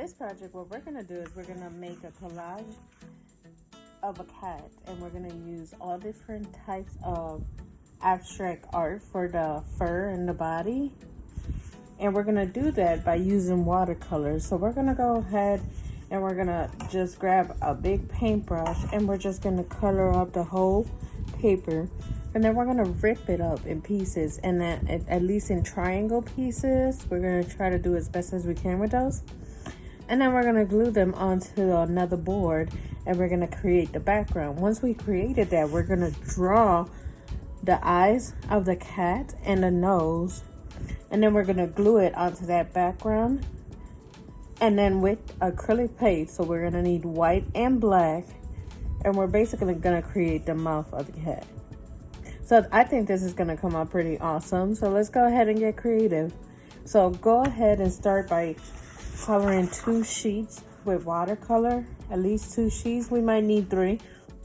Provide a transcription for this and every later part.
this project, what we're going to do is we're going to make a collage of a cat, and we're going to use all different types of abstract art for the fur and the body. And we're going to do that by using watercolors. So we're going to go ahead and we're going to just grab a big paintbrush, and we're just going to color up the whole paper. And then we're going to rip it up in pieces, and then at least in triangle pieces. We're going to try to do as best as we can with those. And then we're going to glue them onto another board, and we're going to create the background. Once we created that, we're going to draw the eyes of the cat and the nose, and then we're going to glue it onto that background. And then with acrylic paint, so we're going to need white and black, and we're basically going to create the mouth of the cat. So I think this is going to come out pretty awesome. So let's go ahead and get creative. So go ahead and start by coloring 2 sheets with watercolor, at least 2 sheets. We might need 3.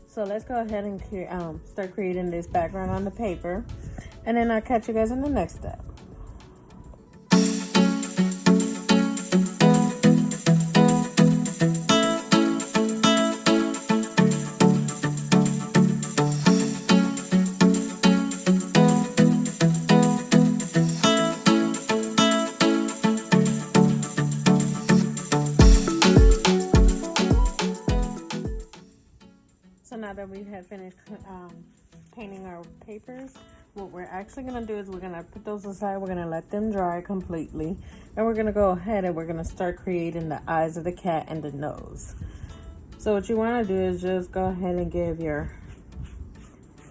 So let's go ahead and start creating this background on the paper, and then I'll catch you guys in the next step. So now that we have finished painting our papers, what we're actually going to do is we're going to put those aside. We're going to let them dry completely. And we're going to go ahead and we're going to start creating the eyes of the cat and the nose. So what you want to do is just go ahead and give your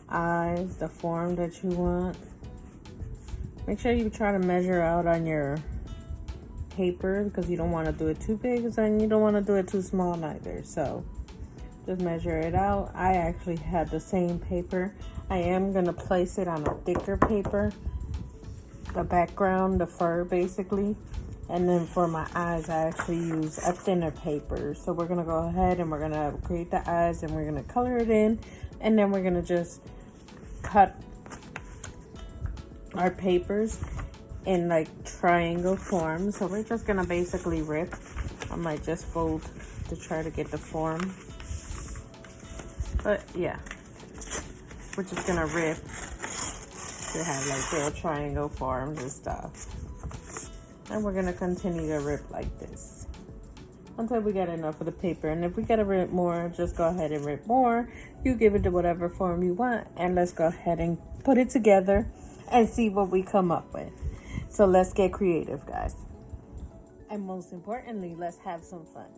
eyes the form that you want. Make sure you try to measure out on your paper, because you don't want to do it too big and you don't want to do it too small neither. So just measure it out. I actually had the same paper. I am going to place it on a thicker paper, the background, the fur basically. And then for my eyes, I actually use a thinner paper. So we're going to go ahead and we're going to create the eyes, and we're going to color it in. And then we're going to just cut our papers in like triangle form. So we're just going to basically rip. I might just fold to try to get the form. But yeah, we're just gonna rip to have like little triangle forms and stuff. And we're gonna continue to rip like this until we get enough of the paper. And if we gotta rip more, just go ahead and rip more. You give it to whatever form you want, and let's go ahead and put it together and see what we come up with. So let's get creative, guys. And most importantly, let's have some fun.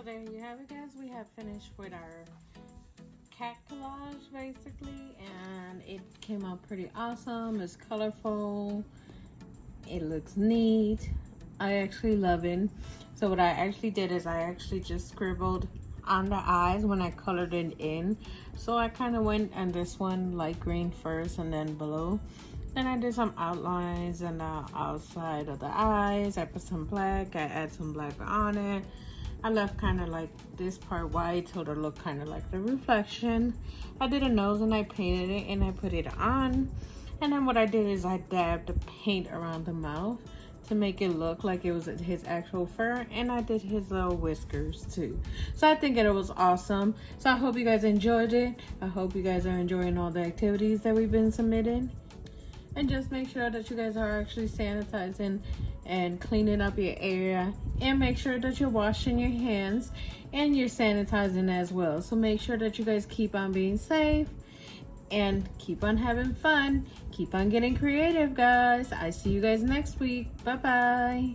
there you have it, guys. We have finished with our cat collage basically, and it came out pretty awesome. It's colorful, it looks neat. I actually love it. So what I actually did is I actually just scribbled on the eyes when I colored it in. So I kind of went on this one light green first and then blue. Then I did some outlines on the outside of the eyes. I put some black, I add some black on it. I left kind of like this part white so it'll look kind of like the reflection. I did a nose and I painted it and I put it on. And then what I did is I dabbed the paint around the mouth to make it look like it was his actual fur, and I did his little whiskers too. So I think it was awesome. So I hope you guys enjoyed it. I hope you guys are enjoying all the activities that we've been submitting. And just make sure that you guys are actually sanitizing and cleaning up your area, and make sure that you're washing your hands and you're sanitizing as well. So make sure that you guys keep on being safe and keep on having fun. Keep on getting creative, guys. I see you guys next week. Bye bye.